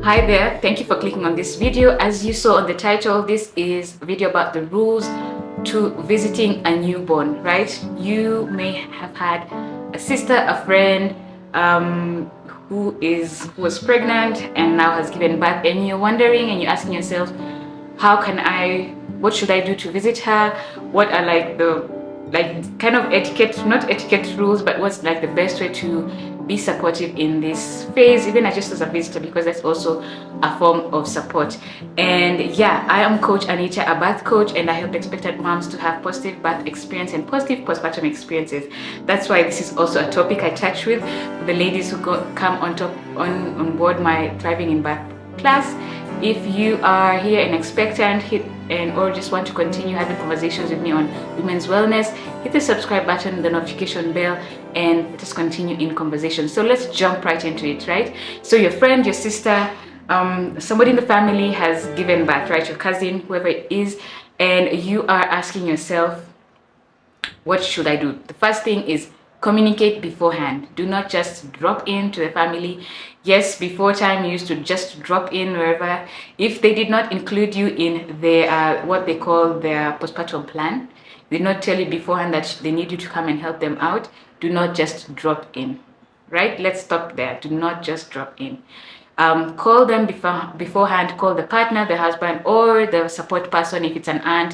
Hi there, thank you for clicking on this video. As you saw on the title, this is a video about the rules to visiting a newborn, right? You may have had a sister, a friend who was pregnant and now has given birth, and you're wondering and you're asking yourself, what should I do to visit her? What are kind of etiquette, not etiquette rules, but what's like the best way to be supportive in this phase, even just as a visitor, because that's also a form of support. And yeah, I am Coach Anita, a birth coach, and I help expectant moms to have positive birth experience and positive postpartum experiences. That's why this is also a topic I touch with the ladies who come on board my Thriving in Birth class. If you are here and expectant or just want to continue having conversations with me on women's wellness, hit the subscribe button, the notification bell, and just continue in conversation. So let's jump right into it, right? So your friend, your sister, somebody in the family has given birth, right? Your cousin, whoever it is, and you are asking yourself, what should I do? The first thing is communicate beforehand. Do not just drop into the family. Yes, before time you used to just drop in wherever. If they did not include you in their what they call their postpartum plan, they did not tell you beforehand that they need you to come and help them out, do not just drop in, right? Let's stop there. Do not just drop in. Call them beforehand. Call the partner, the husband, or the support person if it's an aunt,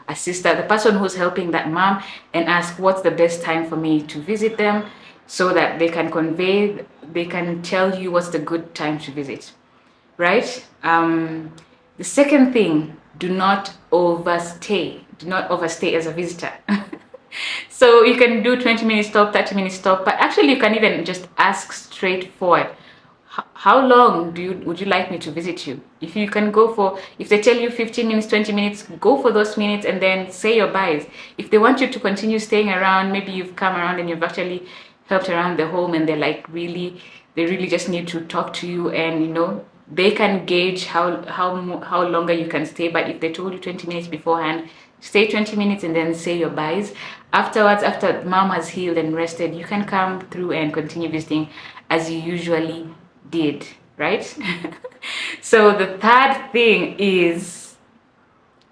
a sister, the person who's helping that mom, and ask what's the best time for me to visit them, so that they can tell you what's the good time to visit, right? The second thing, do not overstay. Do not overstay as a visitor. So you can do 20 minutes stop, 30 minutes stop, but actually you can even just ask straightforward, how long would you like me to visit you? If they tell you 15 minutes, 20 minutes, go for those minutes and then say your byes. If they want you to continue staying around, maybe you've come around and you've actually helped around the home, and they really just need to talk to you, and they can gauge how longer you can stay. But if they told you 20 minutes beforehand, stay 20 minutes and then say your byes. Afterwards, after mom has healed and rested, you can come through and continue visiting as you usually did, right? So the third thing is,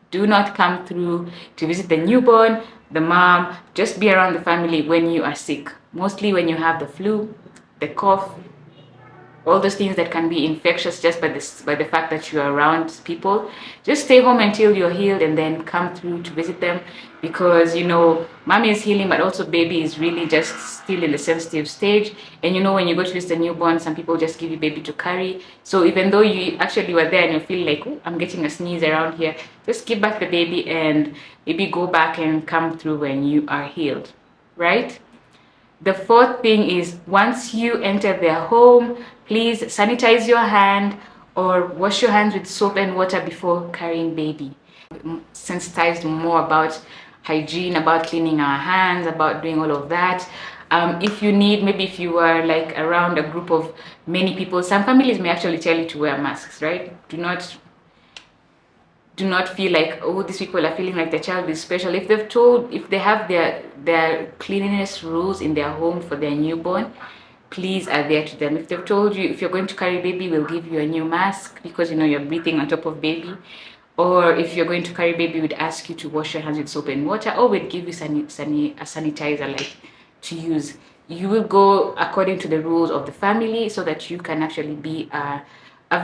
do not come through to visit the newborn, the mom. Just be around the family when you are sick, mostly when you have the flu, the cough, all those things that can be infectious just by the fact that you are around people. Just stay home until you're healed and then come through to visit them, because mommy is healing, but also baby is really just still in the sensitive stage. And when you go to visit a newborn, some people just give you baby to carry. So even though you actually were there and you feel like, oh, I'm getting a sneeze around here, just give back the baby and maybe go back and come through when you are healed, right? The fourth thing is, once you enter their home, please sanitize your hand or wash your hands with soap and water before carrying baby. Sensitized more about hygiene, about cleaning our hands, about doing all of that. If you need, maybe if you are like around a group of many people, some families may actually tell you to wear masks, right? Do not feel like, oh, these people are feeling like the child is special. If they have their cleanliness rules in their home for their newborn, please adhere to them. If they've told you, if you're going to carry baby, we'll give you a new mask because you're breathing on top of baby. Or if you're going to carry baby, we'd ask you to wash your hands with soap and water, or we'd give you a sanitizer to use. You will go according to the rules of the family, so that you can actually be a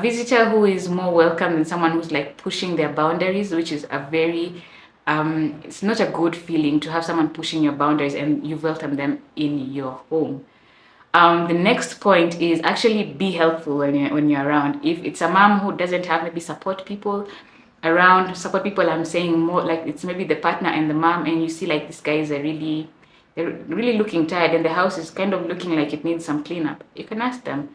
visitor who is more welcome than someone who's like pushing their boundaries, which is a very it's not a good feeling to have someone pushing your boundaries and you welcome them in your home. The next point is actually be helpful when you're around. If it's a mom who doesn't have maybe support people around, I'm saying more like it's maybe the partner and the mom, and you see like these guys they're really looking tired and the house is kind of looking like it needs some cleanup. You can ask them,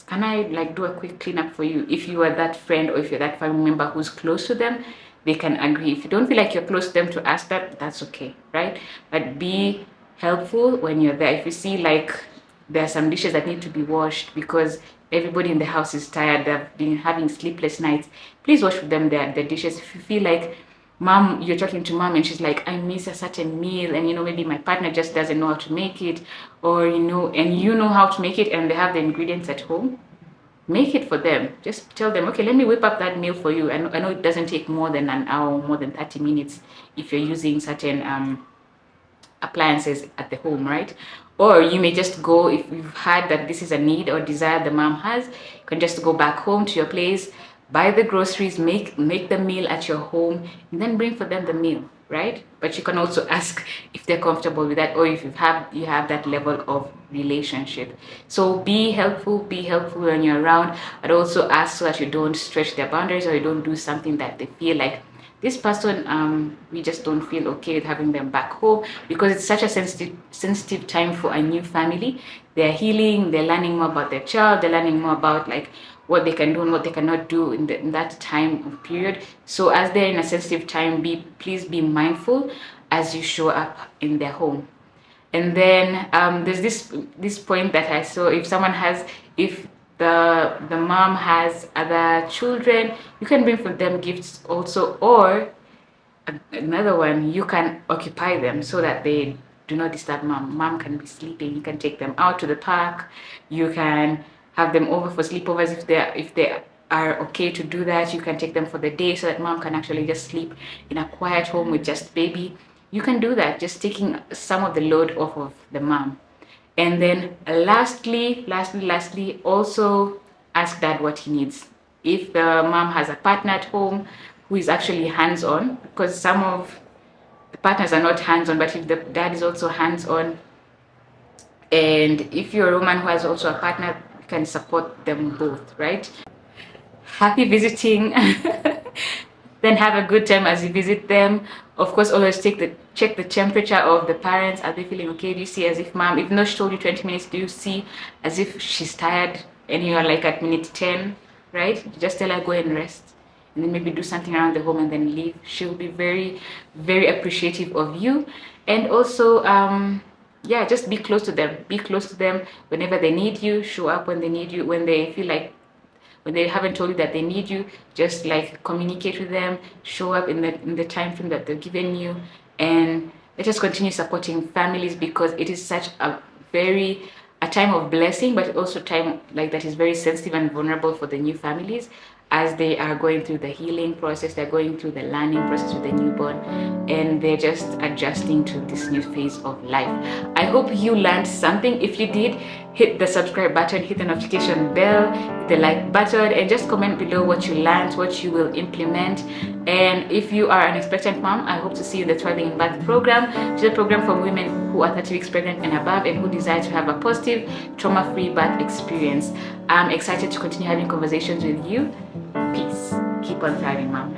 can I do a quick cleanup for you? If you are that friend or if you're that family member who's close to them, they can agree. If you don't feel like you're close to them to ask that, that's okay, right? But be helpful when you're there. If you see like there are some dishes that need to be washed because everybody in the house is tired, they've been having sleepless nights, please wash with them the dishes. If you feel like you're talking to mom and she's like, I miss a certain meal, and maybe my partner just doesn't know how to make it, or and you know how to make it and they have the ingredients at home, make it for them. Just tell them, okay, let me whip up that meal for you. I know it doesn't take more than an hour, more than 30 minutes if you're using certain appliances at the home, right? Or you may just go, if you've had that this is a need or desire the mom has, you can just go back home to your place, buy the groceries, make the meal at your home, and then bring for them the meal, right? But you can also ask if they're comfortable with that, or if you have that level of relationship. So be helpful when you're around, but also ask so that you don't stretch their boundaries or you don't do something that they feel like this person, we just don't feel okay with having them back home, because it's such a sensitive time for a new family. They're healing, they're learning more about their child, they're learning more about like what they can do and what they cannot do in that time of period. So as they're in a sensitive time, please be mindful as you show up in their home. And then there's this point that I saw, if the mom has other children, you can bring for them gifts also, or another one, you can occupy them so that they do not disturb mom can be sleeping. You can take them out to the park, you can have them over for sleepovers if they are okay to do that. You can take them for the day so that mom can actually just sleep in a quiet home with just baby. You can do that, just taking some of the load off of the mom. And then lastly, also ask dad what he needs. If the mom has a partner at home who is actually hands-on, because some of the partners are not hands-on, but if the dad is also hands-on, and if you're a woman who has also a partner, you can support them both, right? Happy visiting. Then have a good time as you visit them. Of course, always check the temperature of the parents. Are they feeling okay? Do you see as if mom, if not she told you 20 minutes, do you see as if she's tired and you're like at minute 10, right? Just tell her go and rest, and then maybe do something around the home and then leave. She'll be very, very appreciative of you. And also yeah, just be close to them. Be close to them whenever they need you. Show up when they need you. When they feel like, when they haven't told you that they need you, just like communicate with them, show up in the time frame that they're giving you, and let us continue supporting families, because it is such a time of blessing, but also time like that is very sensitive and vulnerable for the new families as they are going through the healing process, they're going through the learning process with the newborn, and they're just adjusting to this new phase of life. I hope you learned something. If you did, hit the subscribe button, hit the notification bell, hit the like button, and just comment below what you learned, what you will implement. And if you are an expectant mom, I hope to see you in the Thriving in Birth program, which is a program for women who are 30 weeks pregnant and above and who desire to have a positive, trauma-free birth experience. I'm excited to continue having conversations with you. Peace. Keep on thriving, mom.